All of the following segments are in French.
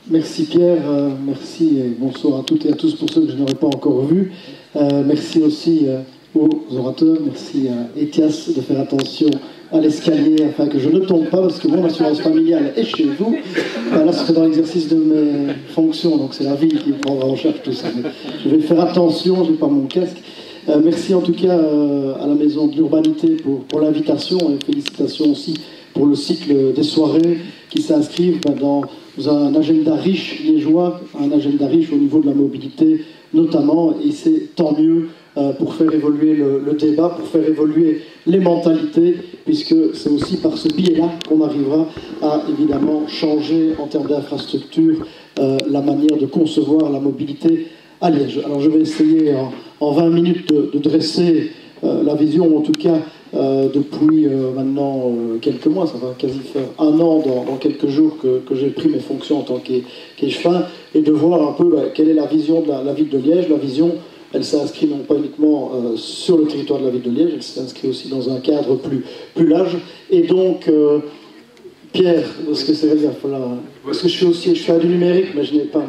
Merci Pierre, merci et bonsoir à toutes et à tous pour ceux que je n'aurais pas encore vus. Merci aussi aux orateurs, merci à Etias de faire attention à l'escalier afin que je ne tombe pas parce que mon assurance familiale est chez vous. Là, ce serait dans l'exercice de mes fonctions, donc c'est la ville qui prendra en charge tout ça. Mais je vais faire attention, je n'ai pas mon casque. Merci en tout cas à la Maison de l'Urbanité pour l'invitation et félicitations aussi pour le cycle des soirées qui s'inscrivent dans un agenda riche liégeois, un agenda riche au niveau de la mobilité notamment, et c'est tant mieux pour faire évoluer le débat, pour faire évoluer les mentalités, puisque c'est aussi par ce biais-là qu'on arrivera à évidemment changer en termes d'infrastructure la manière de concevoir la mobilité à Liège. Alors je vais essayer en 20 minutes de dresser la vision, en tout cas depuis maintenant quelques mois, ça va quasi faire un an dans quelques jours que j'ai pris mes fonctions en tant qu'échevin, et de voir un peu quelle est la vision de la ville de Liège. La vision, elle s'inscrit non pas uniquement sur le territoire de la ville de Liège, elle s'inscrit aussi dans un cadre plus large. Et donc, Pierre, parce que c'est vrai, parce que je fais du numérique, mais je n'ai pas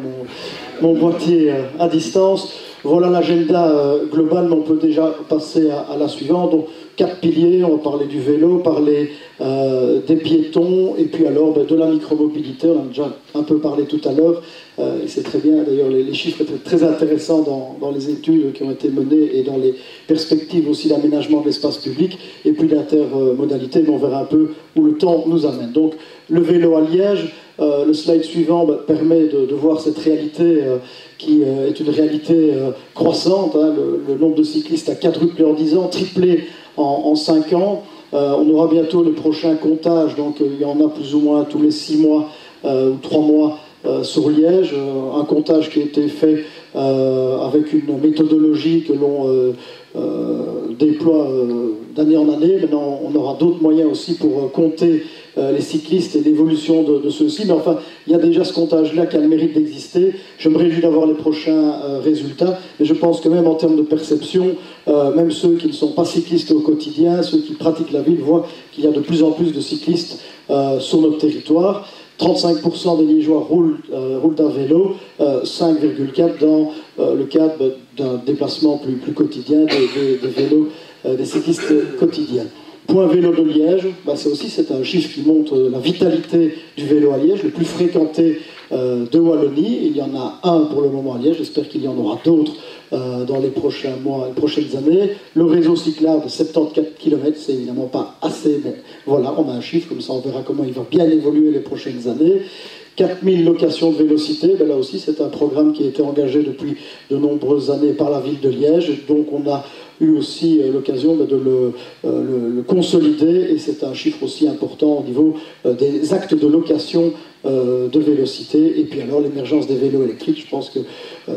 mon boîtier à distance. Voilà l'agenda global, mais on peut déjà passer à la suivante. Donc, 4 piliers, on va parler du vélo, parler des piétons, et puis alors de la micromobilité, on en a déjà un peu parlé tout à l'heure, et c'est très bien, d'ailleurs les chiffres étaient très intéressants dans les études qui ont été menées et dans les perspectives aussi d'aménagement de l'espace public, et puis d'intermodalité, mais on verra un peu où le temps nous amène. Donc le vélo à Liège, le slide suivant permet de voir cette réalité qui est une réalité croissante, hein. Le nombre de cyclistes a quadruplé en 10 ans, triplé en 5 ans. On aura bientôt le prochain comptage, donc il y en a plus ou moins tous les 6 mois ou 3 mois sur Liège, un comptage qui a été fait avec une méthodologie que l'on déploie d'année en année. Maintenant, on aura d'autres moyens aussi pour compter les cyclistes et l'évolution de ceux-ci. Mais enfin, il y a déjà ce comptage-là qui a le mérite d'exister. Je me réjouis d'avoir les prochains résultats. Mais je pense que même en termes de perception, même ceux qui ne sont pas cyclistes au quotidien, ceux qui pratiquent la ville, voient qu'il y a de plus en plus de cyclistes sur notre territoire. 35% des Liégeois roulent à vélo, 5,4% dans le cadre d'un déplacement plus quotidien des vélos, des cyclistes quotidiens. Point vélo de Liège, c'est un chiffre qui montre la vitalité du vélo à Liège, le plus fréquenté de Wallonie. Il y en a un pour le moment à Liège, j'espère qu'il y en aura d'autres dans les prochains mois, les prochaines années. Le réseau cyclable, 74 km, c'est évidemment pas assez, mais voilà, on a un chiffre, comme ça on verra comment il va bien évoluer les prochaines années. 4000 locations de vélocité, là aussi c'est un programme qui a été engagé depuis de nombreuses années par la ville de Liège, donc on a eu aussi l'occasion de le consolider, et c'est un chiffre aussi important au niveau des actes de location de vélocité. Et puis alors l'émergence des vélos électriques, je pense que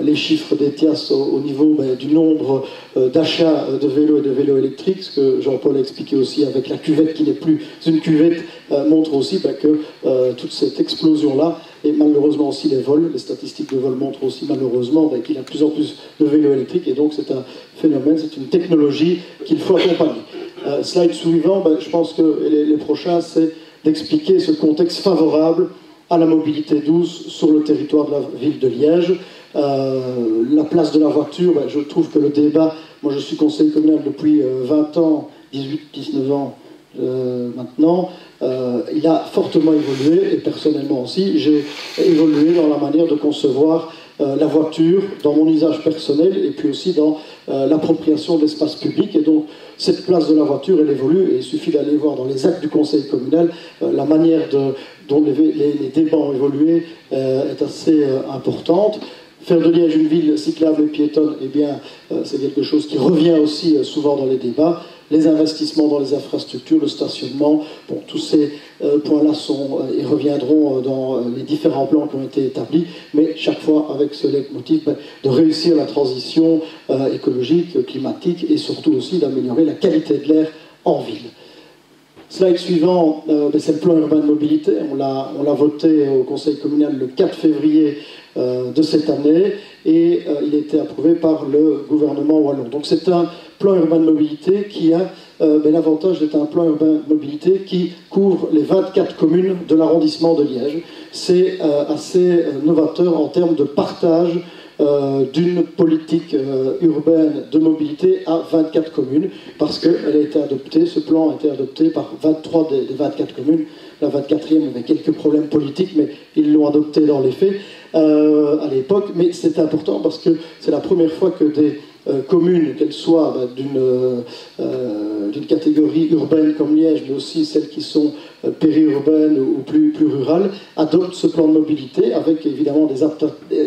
les chiffres d'Etias au niveau du nombre d'achats de vélos et de vélos électriques, ce que Jean-Paul a expliqué aussi avec la cuvette qui n'est plus une cuvette, montre aussi que toute cette explosion-là, et malheureusement aussi les vols, les statistiques de vol montrent aussi malheureusement qu'il y a de plus en plus de vélos électriques, et donc c'est un phénomène, c'est une technologie qu'il faut accompagner. Slide suivant, je pense que les prochains, c'est d'expliquer ce contexte favorable à la mobilité douce sur le territoire de la ville de Liège. La place de la voiture, je trouve que le débat, moi je suis conseiller communal depuis 20 ans, 18-19 ans maintenant, il a fortement évolué, et personnellement aussi, j'ai évolué dans la manière de concevoir la voiture, dans mon usage personnel, et puis aussi dans l'appropriation de l'espace public. Et donc, cette place de la voiture, elle évolue, et il suffit d'aller voir dans les actes du conseil communal la manière dont les débats ont évolué est assez importante. Faire de Liège une ville cyclable et piétonne, c'est quelque chose qui revient aussi souvent dans les débats. Les investissements dans les infrastructures, le stationnement, tous ces points-là ils reviendront dans les différents plans qui ont été établis, mais chaque fois avec ce leitmotiv de réussir la transition écologique, climatique, et surtout aussi d'améliorer la qualité de l'air en ville. Slide suivant, c'est le plan urbain de mobilité. On l'a voté au conseil communal le 4 février de cette année, et il a été approuvé par le gouvernement wallon. Donc c'est un plan urbain de mobilité qui a l'avantage d'être un plan urbain de mobilité qui couvre les 24 communes de l'arrondissement de Liège. C'est assez novateur en termes de partage d'une politique urbaine de mobilité à 24 communes, parce que elle a été adoptée, ce plan a été adopté par 23 des 24 communes. La 24e avait quelques problèmes politiques, mais ils l'ont adopté dans les faits à l'époque. Mais c'est important parce que c'est la première fois que des communes, qu'elles soient d'une catégorie urbaine comme Liège, mais aussi celles qui sont périurbaines ou plus rurales, adoptent ce plan de mobilité avec évidemment des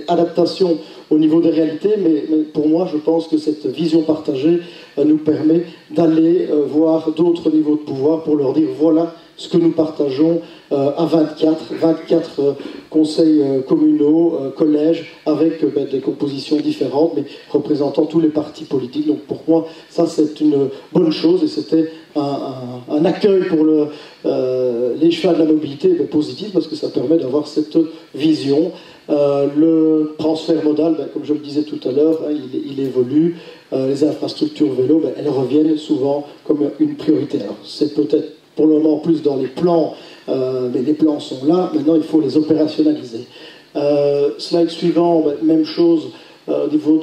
adaptations au niveau des réalités, mais pour moi, je pense que cette vision partagée nous permet d'aller voir d'autres niveaux de pouvoir pour leur dire voilà ce que nous partageons à 24 conseils communaux, collèges, avec des compositions différentes, mais représentant tous les partis politiques. Donc pour moi, ça c'est une bonne chose, et c'était un accueil pour les chevals de la mobilité positif, parce que ça permet d'avoir cette vision. Le transfert modal, comme je le disais tout à l'heure, il évolue. Les infrastructures vélo, elles reviennent souvent comme une priorité. Alors c'est peut-être pour le moment plus dans les plans, mais les plans sont là, maintenant il faut les opérationnaliser. Slide suivant, même chose au niveau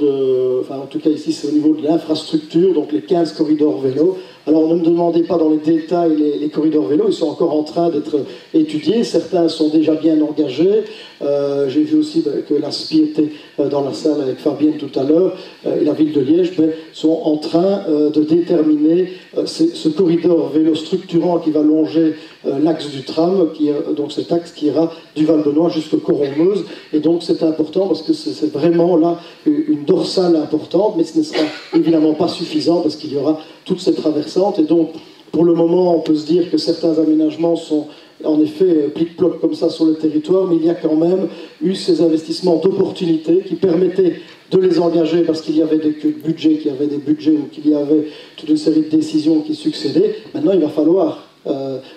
en tout cas ici c'est au niveau de l'infrastructure, donc les 15 corridors vélo. Alors ne me demandez pas dans les détails les corridors vélo, ils sont encore en train d'être étudiés, certains sont déjà bien engagés. J'ai vu aussi que l'ASPI était dans la salle avec Fabienne tout à l'heure, et la ville de Liège sont en train de déterminer ce corridor vélo structurant qui va longer l'axe du tram, donc cet axe qui ira du Val-de-Noix jusqu'au Coron-Meuse, et donc c'est important parce que c'est vraiment là une dorsale importante, mais ce ne sera évidemment pas suffisant parce qu'il y aura toutes ces traversantes, et donc pour le moment on peut se dire que certains aménagements sont en effet plic-ploc comme ça sur le territoire, mais il y a quand même eu ces investissements d'opportunité qui permettaient de les engager parce qu'il y avait des budgets, qu'il y avait des budgets ou qu'il y avait toute une série de décisions qui succédaient. Maintenant il va falloir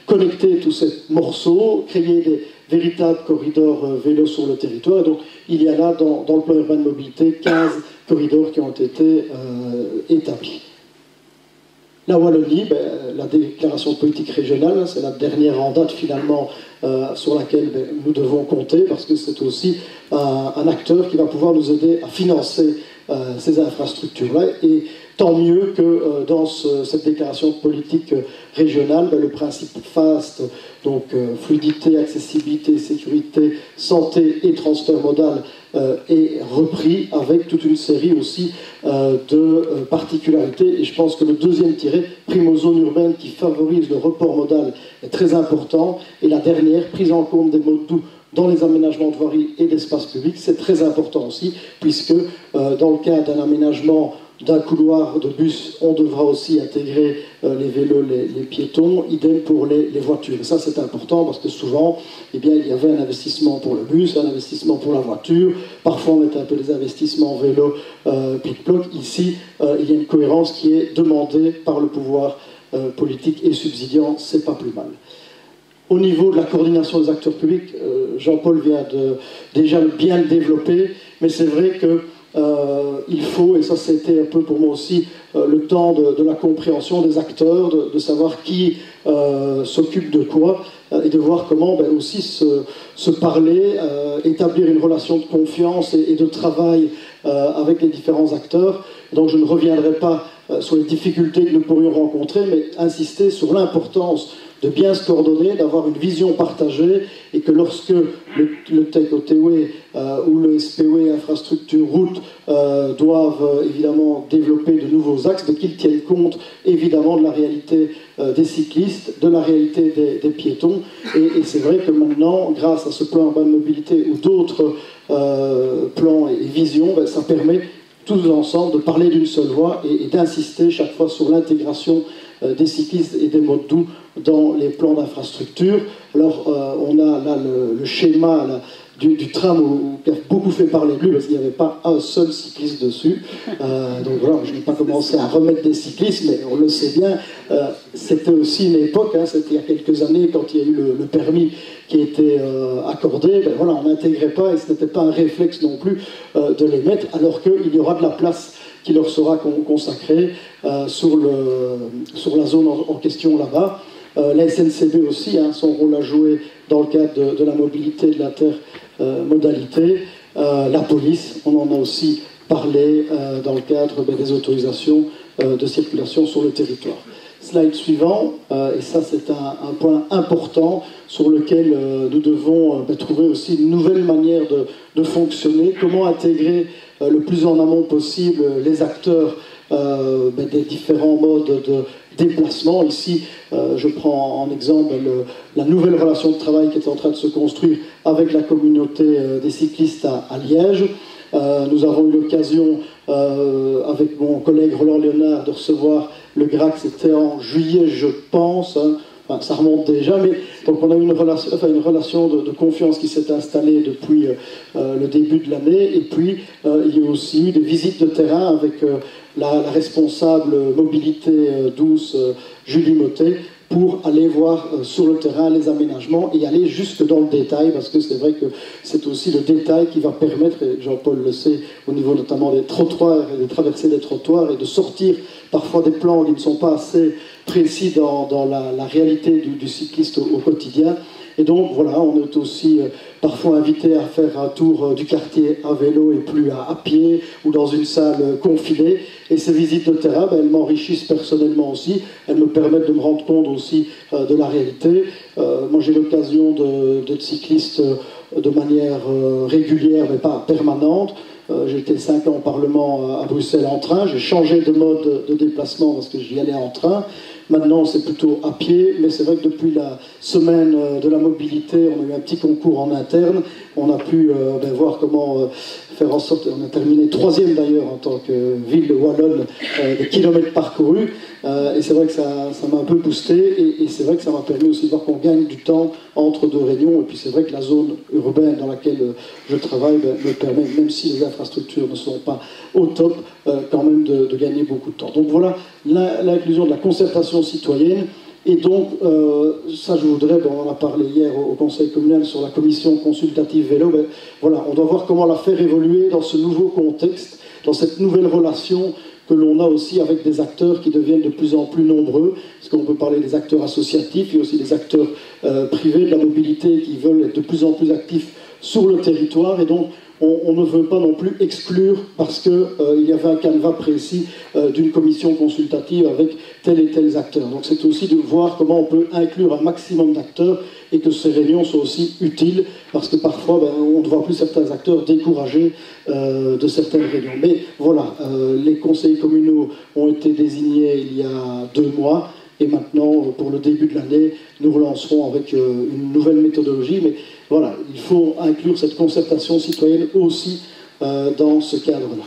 connecter tous ces morceaux, créer des véritables corridors vélo sur le territoire. Et donc il y a là dans le plan urbain de mobilité 15 corridors qui ont été établis. La Wallonie, la déclaration de politique régionale, c'est la dernière en date finalement sur laquelle nous devons compter, parce que c'est aussi un acteur qui va pouvoir nous aider à financer ces infrastructures-là. Et tant mieux que dans cette déclaration de politique régionale, le principe FAST, donc fluidité, accessibilité, sécurité, santé et transfert modal, est repris avec toute une série aussi de particularités. Et je pense que le deuxième tiré, prime aux zones urbaines qui favorise le report modal, est très important. Et la dernière, prise en compte des modes doux dans les aménagements de voiries et d'espaces publics, c'est très important aussi, puisque dans le cas d'un aménagement d'un couloir de bus, on devra aussi intégrer les vélos, les piétons, idem pour les voitures. Et ça, c'est important parce que souvent, il y avait un investissement pour le bus, un investissement pour la voiture. Parfois, on met un peu des investissements vélo, plic-ploc. Ici, il y a une cohérence qui est demandée par le pouvoir politique et subsidiant. C'est pas plus mal. Au niveau de la coordination des acteurs publics, Jean-Paul vient déjà bien le développer, mais c'est vrai que il faut, et ça c'était un peu pour moi aussi le temps de la compréhension des acteurs, de savoir qui s'occupe de quoi, et de voir comment aussi se parler, établir une relation de confiance et de travail avec les différents acteurs. Donc je ne reviendrai pas sur les difficultés que nous pourrions rencontrer, mais insister sur l'importance de bien se coordonner, d'avoir une vision partagée, et que lorsque le TEC-OTW ou le SPW, infrastructure, route, doivent évidemment développer de nouveaux axes, qu'ils tiennent compte évidemment de la réalité des cyclistes, de la réalité des piétons. Et c'est vrai que maintenant, grâce à ce plan urbain de mobilité ou d'autres plans et visions, ça permet tous ensemble de parler d'une seule voix et d'insister chaque fois sur l'intégration des cyclistes et des modes doux dans les plans d'infrastructure. Alors on a là le schéma là, du tram qui a beaucoup fait parler de lui parce qu'il n'y avait pas un seul cycliste dessus. Donc voilà, je n'ai pas commencé à remettre des cyclistes, mais on le sait bien, c'était aussi une époque, c'était il y a quelques années quand il y a eu le permis qui était accordé, voilà, on n'intégrait pas et ce n'était pas un réflexe non plus de les mettre, alors qu'il y aura de la place qui leur sera consacré sur la zone en question là-bas. La SNCB aussi a son rôle à jouer dans le cadre de la mobilité, de l'intermodalité. La police, on en a aussi parlé dans le cadre des autorisations de circulation sur le territoire. Slide suivant, et ça c'est un point important sur lequel nous devons trouver aussi une nouvelle manière de fonctionner, comment intégrer le plus en amont possible les acteurs des différents modes de déplacement. Ici, je prends en exemple la nouvelle relation de travail qui est en train de se construire avec la communauté des cyclistes à Liège. Nous avons eu l'occasion, avec mon collègue Roland Léonard, de recevoir le GRAC, c'était en juillet, je pense, hein. Enfin, ça remonte déjà, mais donc on a eu une relation de confiance qui s'est installée depuis le début de l'année, et puis il y a aussi eu des visites de terrain avec la responsable mobilité douce, Julie Mottet, pour aller voir sur le terrain les aménagements et aller jusque dans le détail, parce que c'est vrai que c'est aussi le détail qui va permettre, et Jean-Paul le sait, au niveau notamment des trottoirs et des traversées des trottoirs, et de sortir parfois des plans qui ne sont pas assez précis dans la réalité du cycliste au quotidien. Et donc voilà, on est aussi parfois invité à faire un tour du quartier à vélo et plus à pied ou dans une salle confinée. Et ces visites de terrain, elles m'enrichissent personnellement aussi. Elles me permettent de me rendre compte aussi de la réalité. Moi j'ai l'occasion d'être cycliste de manière régulière mais pas permanente. J'ai été 5 ans au Parlement à Bruxelles en train. J'ai changé de mode de déplacement parce que j'y allais en train. Maintenant, c'est plutôt à pied, mais c'est vrai que depuis la semaine de la mobilité, on a eu un petit concours en interne. On a pu voir comment faire en sorte... On a terminé 3e d'ailleurs en tant que ville wallonne des kilomètres parcourus. Et c'est vrai que ça m'a un peu boosté. Et c'est vrai que ça m'a permis aussi de voir qu'on gagne du temps entre 2 réunions. Et puis c'est vrai que la zone urbaine dans laquelle je travaille me permet, même si les infrastructures ne sont pas au top, quand même de gagner beaucoup de temps. Donc voilà l'inclusion de la concertation citoyenne. Et donc, ça je voudrais, on en a parlé hier au Conseil communal sur la commission consultative vélo, voilà, on doit voir comment la faire évoluer dans ce nouveau contexte, dans cette nouvelle relation que l'on a aussi avec des acteurs qui deviennent de plus en plus nombreux, parce qu'on peut parler des acteurs associatifs, il y a aussi des acteurs privés de la mobilité qui veulent être de plus en plus actifs sur le territoire, et donc on ne veut pas non plus exclure parce qu'il y avait un canevas précis d'une commission consultative avec tel et tel acteurs. Donc c'est aussi de voir comment on peut inclure un maximum d'acteurs et que ces réunions soient aussi utiles, parce que parfois on ne voit plus certains acteurs découragés de certaines réunions. Mais voilà, les conseils communaux ont été désignés il y a 2 mois, et maintenant, pour le début de l'année, nous relancerons avec une nouvelle méthodologie. Mais voilà, il faut inclure cette concertation citoyenne aussi dans ce cadre-là.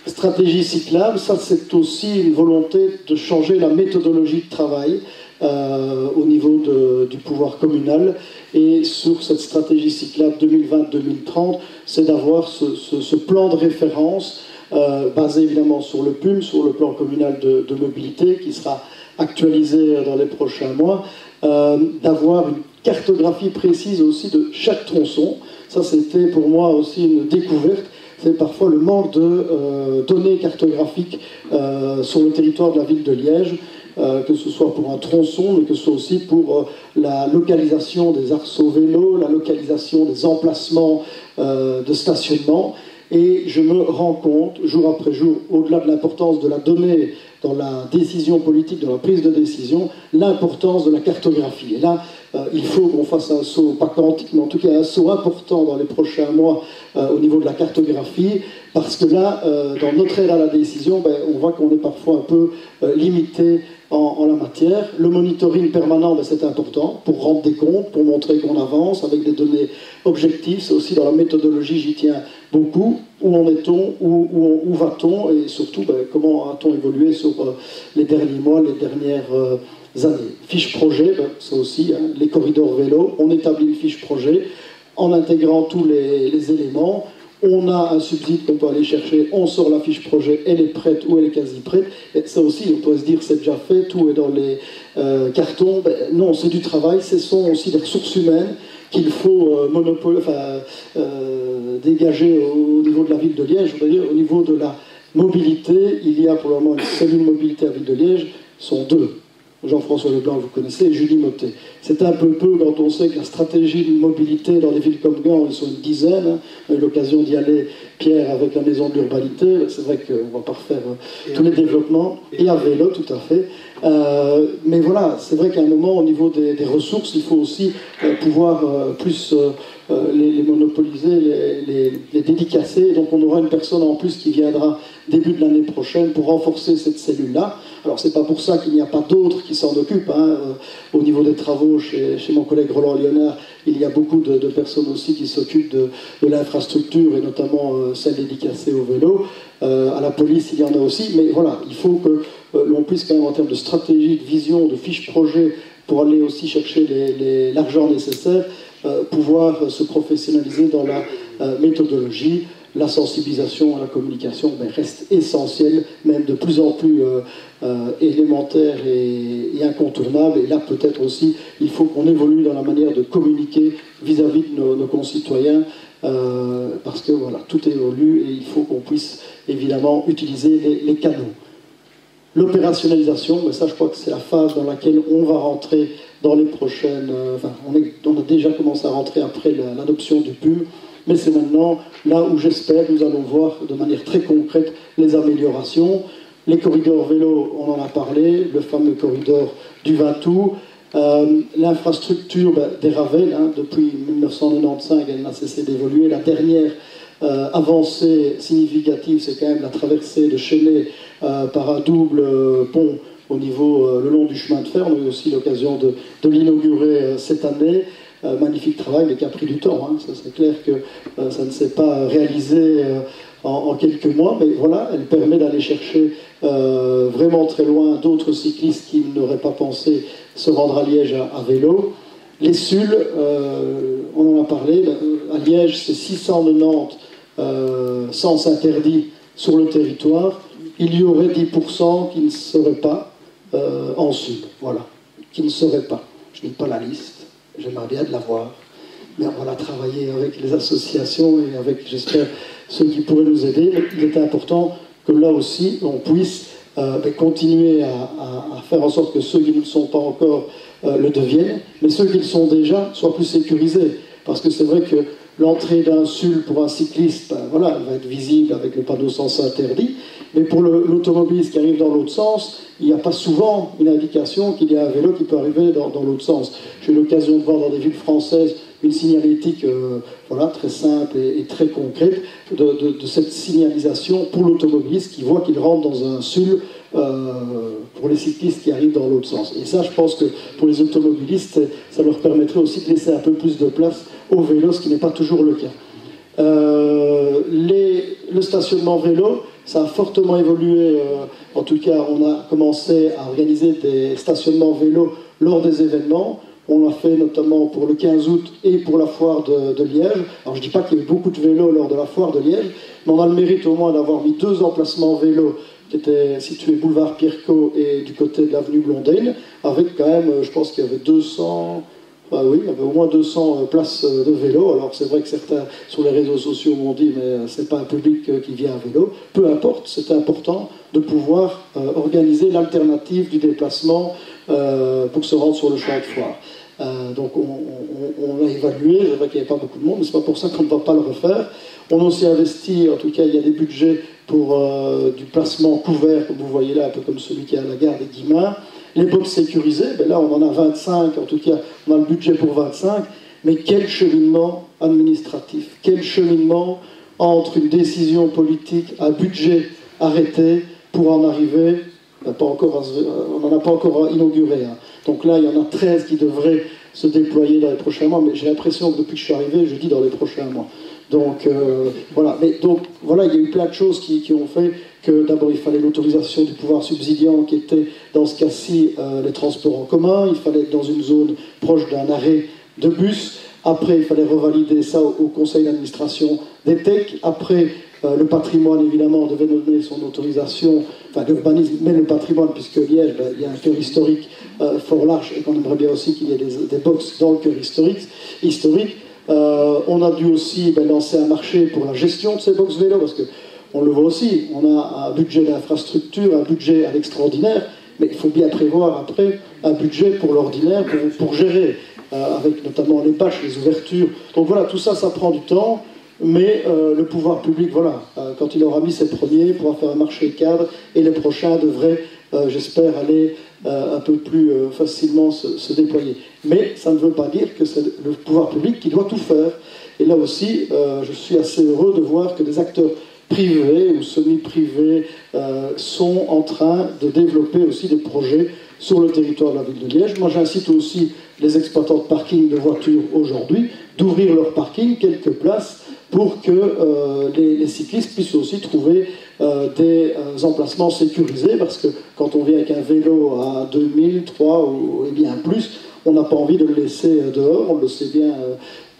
Stratégie cyclable, ça c'est aussi une volonté de changer la méthodologie de travail au niveau du pouvoir communal. Et sur cette stratégie cyclable 2020-2030, c'est d'avoir ce plan de référence basé évidemment sur le PUM, sur le plan communal de mobilité, qui sera actualisé dans les prochains mois, d'avoir une cartographie précise aussi de chaque tronçon. Ça, c'était pour moi aussi une découverte. C'est parfois le manque de données cartographiques sur le territoire de la ville de Liège, que ce soit pour un tronçon, mais que ce soit aussi pour la localisation des arceaux vélos, la localisation des emplacements de stationnement. Et je me rends compte, jour après jour, au-delà de l'importance de la donnée dans la décision politique, dans la prise de décision, l'importance de la cartographie. Et là, il faut qu'on fasse un saut, pas quantique, mais en tout cas un saut important dans les prochains mois au niveau de la cartographie, parce que là, dans notre ère à la décision, on voit qu'on est parfois un peu limité en la matière. Le monitoring permanent, c'est important pour rendre des comptes, pour montrer qu'on avance avec des données objectives. C'est aussi dans la méthodologie, j'y tiens beaucoup. Où en est-on, où va-t-on, et surtout comment a-t-on évolué sur les derniers mois, les dernières années. Fiche projet, c'est aussi les corridors vélo. On établit une fiche projet en intégrant tous les éléments. On a un subside qu'on peut aller chercher, on sort la fiche projet, elle est prête ou elle est quasi prête. Et ça aussi, on peut se dire c'est déjà fait, tout est dans les cartons. Non, c'est du travail, ce sont aussi des ressources humaines qu'il faut dégager au niveau de la ville de Liège, je veux dire, au niveau de la mobilité, il y a pour le moment une cellule mobilité à Ville de Liège, sont deux. Jean-François Leblanc, vous connaissez, et Julie Mottet. C'est un peu quand on sait que la stratégie de mobilité dans les villes comme Gand, ils sont une dizaine. Hein. On a eu l'occasion d'y aller, Pierre, avec la maison de l'urbanité. C'est vrai qu'on ne va pas refaire tous les développements. Et à vélo, tout à fait. Mais voilà, c'est vrai qu'à un moment, au niveau des ressources, il faut aussi pouvoir plus les monopoliser, les dédicacer. Donc on aura une personne en plus qui viendra début de l'année prochaine pour renforcer cette cellule-là. Alors c'est pas pour ça qu'il n'y a pas d'autres qui s'en occupent. Hein. Au niveau des travaux, chez mon collègue Roland Léonard, il y a beaucoup de personnes aussi qui s'occupent de l'infrastructure et notamment celle dédicacée au vélo. À la police, il y en a aussi. Mais voilà, il faut que l'on puisse quand même en termes de stratégie, de vision, de fiche projet pour aller aussi chercher l'argent nécessaire, pouvoir se professionnaliser dans la méthodologie. La sensibilisation à la communication reste essentielle, même de plus en plus élémentaire et incontournable. Et là, peut-être aussi, il faut qu'on évolue dans la manière de communiquer vis-à-vis de nos concitoyens, parce que voilà, tout évolue et il faut qu'on puisse évidemment utiliser les canaux. L'opérationnalisation, mais ça je crois que c'est la phase dans laquelle on va rentrer dans les prochaines... on a déjà commencé à rentrer après l'adoption du PUM, mais c'est maintenant là où j'espère nous allons voir de manière très concrète les améliorations. Les corridors vélo, on en a parlé, le fameux corridor du Ventoux, l'infrastructure des Ravels, hein, depuis 1995, elle n'a cessé d'évoluer. La dernière avancée significative, c'est quand même la traversée de Chênay par un double pont au niveau, le long du chemin de fer. On a eu aussi l'occasion de l'inaugurer cette année. Magnifique travail, mais qui a pris du temps. Hein. Ça, c'est clair que ça ne s'est pas réalisé en quelques mois, mais voilà, elle permet d'aller chercher vraiment très loin d'autres cyclistes qui n'auraient pas pensé se rendre à Liège à vélo. Les SUL, on en a parlé, à Liège, c'est 690 sens interdits sur le territoire. Il y aurait 10% qui ne seraient pas en SUL, voilà, qui ne seraient pas. Je n'ai pas la liste. J'aimerais bien de l'avoir, mais on va la travailler avec les associations et avec, j'espère, ceux qui pourraient nous aider. Mais il est important que là aussi, on puisse continuer à faire en sorte que ceux qui ne le sont pas encore le deviennent, mais ceux qui le sont déjà soient plus sécurisés. Parce que c'est vrai que l'entrée d'un SUL pour un cycliste, voilà, elle va être visible avec le panneau sens interdit, mais pour l'automobiliste qui arrive dans l'autre sens, il n'y a pas souvent une indication qu'il y a un vélo qui peut arriver dans l'autre sens. J'ai eu l'occasion de voir dans des villes françaises une signalétique voilà, très simple et très concrète de cette signalisation pour l'automobiliste qui voit qu'il rentre dans un SUL pour les cyclistes qui arrivent dans l'autre sens. Et ça, je pense que pour les automobilistes, ça leur permettrait aussi de laisser un peu plus de place au vélo, ce qui n'est pas toujours le cas. Le stationnement vélo, ça a fortement évolué. En tout cas, on a commencé à organiser des stationnements vélo lors des événements. On l'a fait notamment pour le 15 août et pour la foire de Liège. Alors je ne dis pas qu'il y avait beaucoup de vélos lors de la foire de Liège, mais on a le mérite au moins d'avoir mis 2 emplacements vélos qui étaient situés boulevard Pierrecot et du côté de l'avenue Blondel, avec quand même, je pense qu'il y avait 200... oui, il y avait au moins 200 places de vélo. Alors c'est vrai que certains sur les réseaux sociaux m'ont dit mais c'est pas un public qui vient à vélo. Peu importe, c'est important de pouvoir organiser l'alternative du déplacement pour se rendre sur le champ de foire. Donc on a évalué, c'est vrai qu'il n'y avait pas beaucoup de monde, mais c'est pas pour ça qu'on ne va pas le refaire. On a aussi investi, en tout cas il y a des budgets pour du placement couvert, comme vous voyez là, un peu comme celui qui est à la gare des Guillemins. Les box sécurisées, ben là on en a 25, en tout cas on a le budget pour 25, mais quel cheminement administratif, quel cheminement entre une décision politique, un budget arrêté pour en arriver, on n'en a pas encore inauguré. Hein. Donc là il y en a 13 qui devraient se déployer dans les prochains mois, mais j'ai l'impression que depuis que je suis arrivé, je dis dans les prochains mois. Donc voilà, il y a eu plein de choses qui ont fait que d'abord il fallait l'autorisation du pouvoir subsidiant qui était dans ce cas-ci les transports en commun, il fallait être dans une zone proche d'un arrêt de bus, après il fallait revalider ça au conseil d'administration des TEC, après le patrimoine évidemment devait donner son autorisation, enfin l'urbanisme, mais le patrimoine puisque Liège, il y a un cœur historique fort large et qu'on aimerait bien aussi qu'il y ait des box dans le cœur historique. On a dû aussi lancer un marché pour la gestion de ces box vélos parce que on le voit aussi, on a un budget d'infrastructure, un budget à l'extraordinaire, mais il faut bien prévoir après un budget pour l'ordinaire, pour gérer, avec notamment les bâches, les ouvertures. Donc voilà, tout ça, ça prend du temps, mais le pouvoir public, voilà, quand il aura mis ses premiers, pourra faire un marché cadre, et les prochains devraient, j'espère, aller un peu plus facilement se déployer. Mais ça ne veut pas dire que c'est le pouvoir public qui doit tout faire. Et là aussi, je suis assez heureux de voir que des acteurs privés ou semi-privés sont en train de développer aussi des projets sur le territoire de la ville de Liège. Moi, j'incite aussi les exploitants de parking de voitures aujourd'hui d'ouvrir leur parking, quelques places, pour que les cyclistes puissent aussi trouver des emplacements sécurisés, parce que quand on vient avec un vélo à 2000, 3 ou et bien plus, on n'a pas envie de le laisser dehors, on le sait bien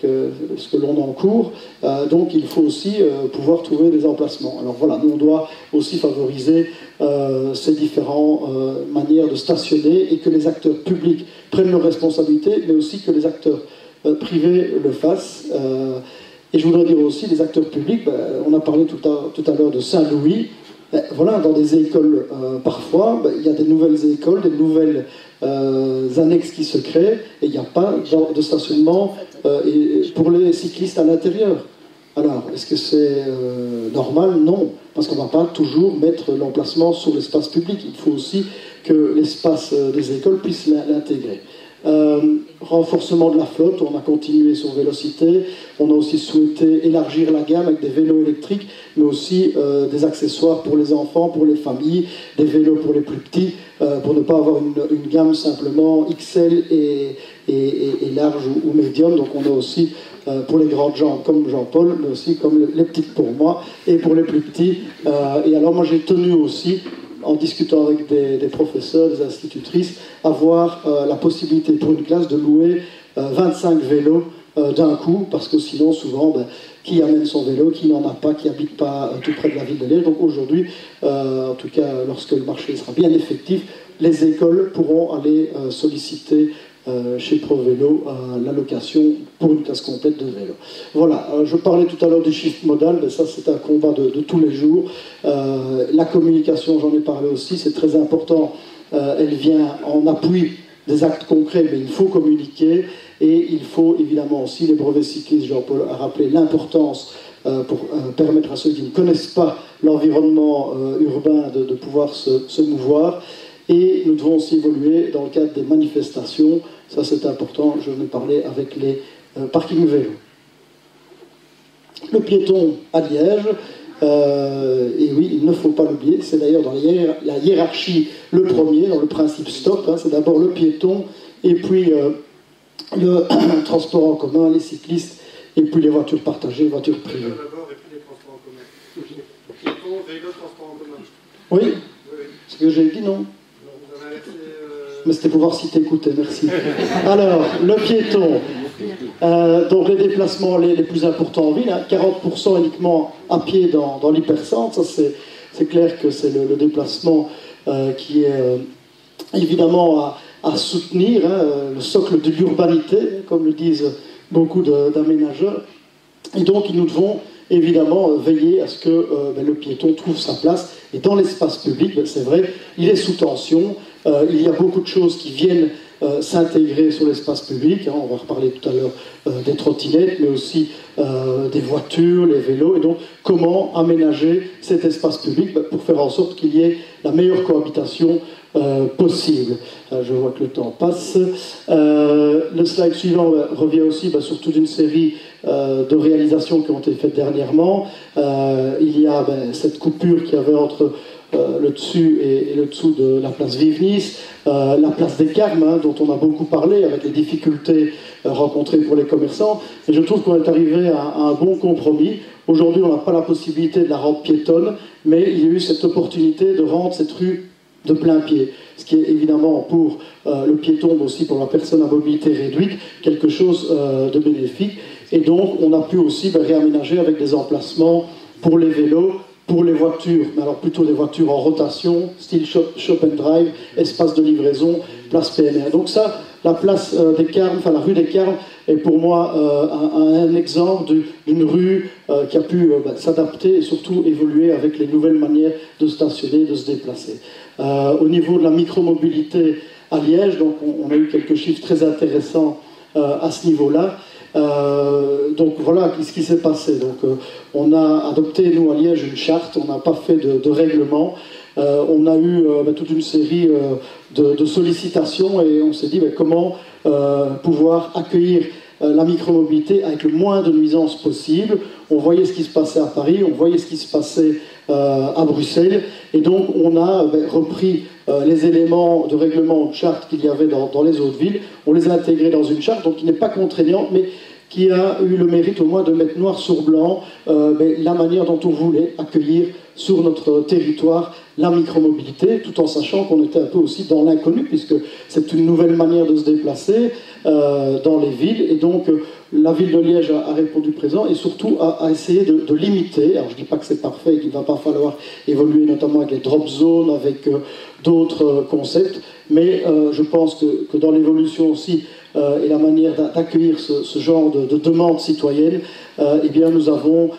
ce que l'on encourt, donc il faut aussi pouvoir trouver des emplacements. Alors voilà, nous on doit aussi favoriser ces différentes manières de stationner, et que les acteurs publics prennent leurs responsabilités, mais aussi que les acteurs privés le fassent. Et je voudrais dire aussi, les acteurs publics, on a parlé tout à l'heure de Saint-Louis, voilà, dans des écoles, parfois, il y a des nouvelles écoles, des nouvelles annexes qui se créent, et il n'y a pas de stationnement pour les cyclistes à l'intérieur. Alors, est-ce que c'est normal? Non, parce qu'on ne va pas toujours mettre l'emplacement sur l'espace public. Il faut aussi que l'espace des écoles puisse l'intégrer. Renforcement de la flotte, on a continué sur Vélocité, on a aussi souhaité élargir la gamme avec des vélos électriques, mais aussi des accessoires pour les enfants, pour les familles, des vélos pour les plus petits, pour ne pas avoir une gamme simplement XL et large ou médium. Donc on a aussi pour les grandes gens comme Jean-Paul, mais aussi comme les petites pour moi, et pour les plus petits. Et alors moi j'ai tenu aussi, en discutant avec des professeurs, des institutrices, avoir la possibilité pour une classe de louer 25 vélos d'un coup, parce que sinon, souvent, qui amène son vélo, qui n'en a pas, qui n'habite pas tout près de la ville de Liège. Donc aujourd'hui, en tout cas, lorsque le marché sera bien effectif, les écoles pourront aller solliciter chez ProVélo la location pour une classe complète de vélo. Voilà, je parlais tout à l'heure du shift modal, mais ça c'est un combat de tous les jours. La communication, j'en ai parlé aussi, c'est très important. Elle vient en appui des actes concrets, mais il faut communiquer, et il faut évidemment aussi, les brevets cyclistes, Jean-Paul a rappelé l'importance pour permettre à ceux qui ne connaissent pas l'environnement urbain de pouvoir se mouvoir. Et nous devons aussi évoluer dans le cadre des manifestations. Ça, c'est important. Je vais parler avec les parkings vélos. Le piéton à Liège, et oui, il ne faut pas l'oublier. C'est d'ailleurs dans la hiérarchie le premier, dans le principe stop. Hein, c'est d'abord le piéton, et puis le transport en commun, les cyclistes, et puis les voitures partagées, les voitures privées. D'abord, et puis les transports en commun. Piéton, vélo, transport en commun. Oui, c'est ce que j'ai dit, non? Mais c'était pour voir si t'écoutais, merci. Alors, le piéton, donc les déplacements les plus importants en ville, hein, 40% uniquement à pied dans l'hypercentre, ça c'est clair que c'est le déplacement qui est évidemment à soutenir, hein, le socle de l'urbanité, comme le disent beaucoup d'aménageurs. Et donc nous devons évidemment veiller à ce que le piéton trouve sa place. Et dans l'espace public, c'est vrai, il est sous tension. Il y a beaucoup de choses qui viennent s'intégrer sur l'espace public. Hein, on va reparler tout à l'heure des trottinettes, mais aussi des voitures, les vélos. Et donc, comment aménager cet espace public pour faire en sorte qu'il y ait la meilleure cohabitation possible. Je vois que le temps passe. Le slide suivant revient aussi sur toute une série de réalisations qui ont été faites dernièrement. Il y a cette coupure qu'il y avait entre le dessus et le dessous de la place Vive-Nice, la place des Carmes, hein, dont on a beaucoup parlé, avec les difficultés rencontrées pour les commerçants. Et je trouve qu'on est arrivé à un bon compromis. Aujourd'hui, on n'a pas la possibilité de la rendre piétonne, mais il y a eu cette opportunité de rendre cette rue de plein pied, ce qui est évidemment pour le piéton, mais aussi pour la personne à mobilité réduite, quelque chose de bénéfique. Et donc, on a pu aussi réaménager avec des emplacements pour les vélos, pour les voitures, mais alors plutôt des voitures en rotation, style shop and drive, espace de livraison, place PMR. Donc ça, la place des Carmes, enfin la rue des Carmes, est pour moi un exemple d'une rue qui a pu s'adapter et surtout évoluer avec les nouvelles manières de stationner, de se déplacer. Au niveau de la micromobilité à Liège, donc on a eu quelques chiffres très intéressants à ce niveau-là. Donc voilà ce qui s'est passé. Donc, on a adopté, nous, à Liège, une charte, on n'a pas fait de règlement. On a eu toute une série de sollicitations et on s'est dit comment pouvoir accueillir la micromobilité avec le moins de nuisances possible. On voyait ce qui se passait à Paris, on voyait ce qui se passait à Bruxelles, et donc on a repris les éléments de règlement de charte qu'il y avait dans les autres villes, on les a intégrés dans une charte, donc qui n'est pas contraignante, mais qui a eu le mérite au moins de mettre noir sur blanc la manière dont on voulait accueillir sur notre territoire la micromobilité, tout en sachant qu'on était un peu aussi dans l'inconnu, puisque c'est une nouvelle manière de se déplacer dans les villes, et donc la ville de Liège a répondu présent, et surtout a essayé de limiter, alors je ne dis pas que c'est parfait, qu'il ne va pas falloir évoluer notamment avec les drop zones, avec d'autres concepts, mais je pense que dans l'évolution aussi, et la manière d'accueillir ce genre de demande citoyenne, eh bien nous avons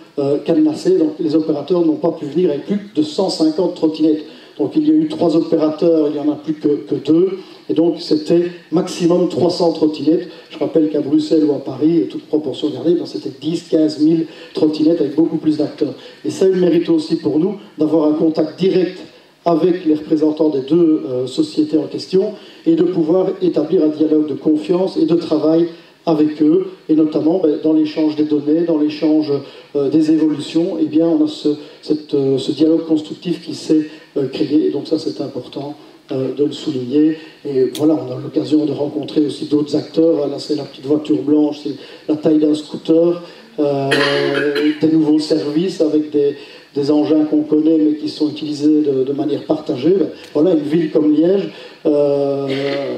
cadenassé, donc les opérateurs n'ont pas pu venir avec plus de 150 trottinettes. Donc il y a eu 3 opérateurs, il n'y en a plus que 2, et donc c'était maximum 300 trottinettes. Je rappelle qu'à Bruxelles ou à Paris, toute proportion gardée, c'était 10-15 000 trottinettes avec beaucoup plus d'acteurs. Et ça a eu le mérite aussi pour nous d'avoir un contact direct avec les représentants des 2 sociétés en question, et de pouvoir établir un dialogue de confiance et de travail avec eux, et notamment dans l'échange des données, dans l'échange des évolutions, eh bien on a ce dialogue constructif qui s'est créé, et donc ça c'est important de le souligner. Et voilà, on a l'occasion de rencontrer aussi d'autres acteurs. Là c'est la petite voiture blanche, c'est la taille d'un scooter, des nouveaux services avec des engins qu'on connaît mais qui sont utilisés de manière partagée. Voilà, une ville comme Liège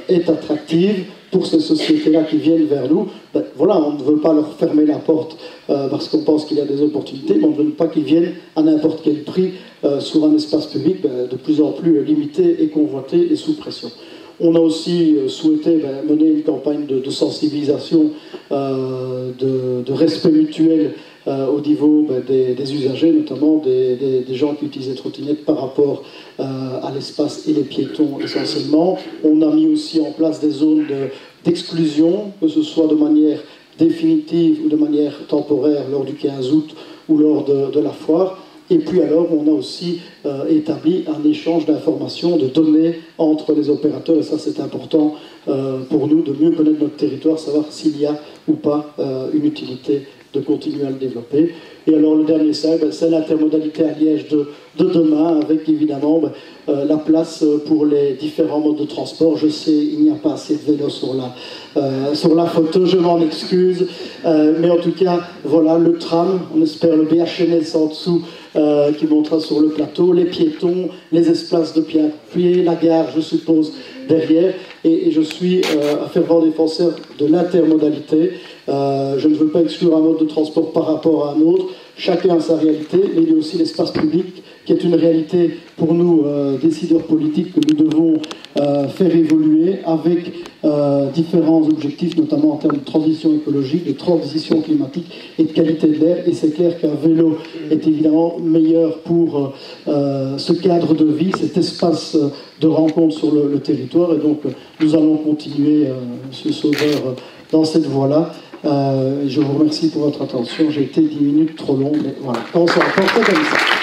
est attractive pour ces sociétés-là qui viennent vers nous. Voilà, on ne veut pas leur fermer la porte parce qu'on pense qu'il y a des opportunités, mais on ne veut pas qu'ils viennent à n'importe quel prix sur un espace public de plus en plus limité et convoité et sous pression. On a aussi souhaité mener une campagne de sensibilisation, de respect mutuel au niveau des usagers, notamment des gens qui utilisent les trottinettes par rapport à l'espace et les piétons essentiellement. On a mis aussi en place des zones d'exclusion, que ce soit de manière définitive ou de manière temporaire lors du 15 août ou lors de la foire. Et puis alors, on a aussi établi un échange d'informations, de données entre les opérateurs, et ça c'est important pour nous de mieux connaître notre territoire, savoir s'il y a ou pas une utilité de continuer à le développer. Et alors le dernier slide, c'est l'intermodalité à Liège de demain, avec évidemment la place pour les différents modes de transport. Je sais, il n'y a pas assez de vélos sur la photo, je m'en excuse, mais en tout cas, voilà, le tram, on espère le BHNS en dessous, qui montera sur le plateau, les piétons, les espaces de pied, la gare, je suppose, derrière, et je suis un fervent défenseur de l'intermodalité. Je ne veux pas exclure un mode de transport par rapport à un autre, chacun a sa réalité, mais il y a aussi l'espace public qui est une réalité pour nous, décideurs politiques, que nous devons faire évoluer avec différents objectifs, notamment en termes de transition écologique, de transition climatique et de qualité de l'air. Et c'est clair qu'un vélo est évidemment meilleur pour ce cadre de vie, cet espace de rencontre sur le territoire. Et donc nous allons continuer, Monsieur Sauveur, dans cette voie-là. Je vous remercie pour votre attention. J'ai été 10 minutes trop long, mais voilà, on s'en porte comme ça.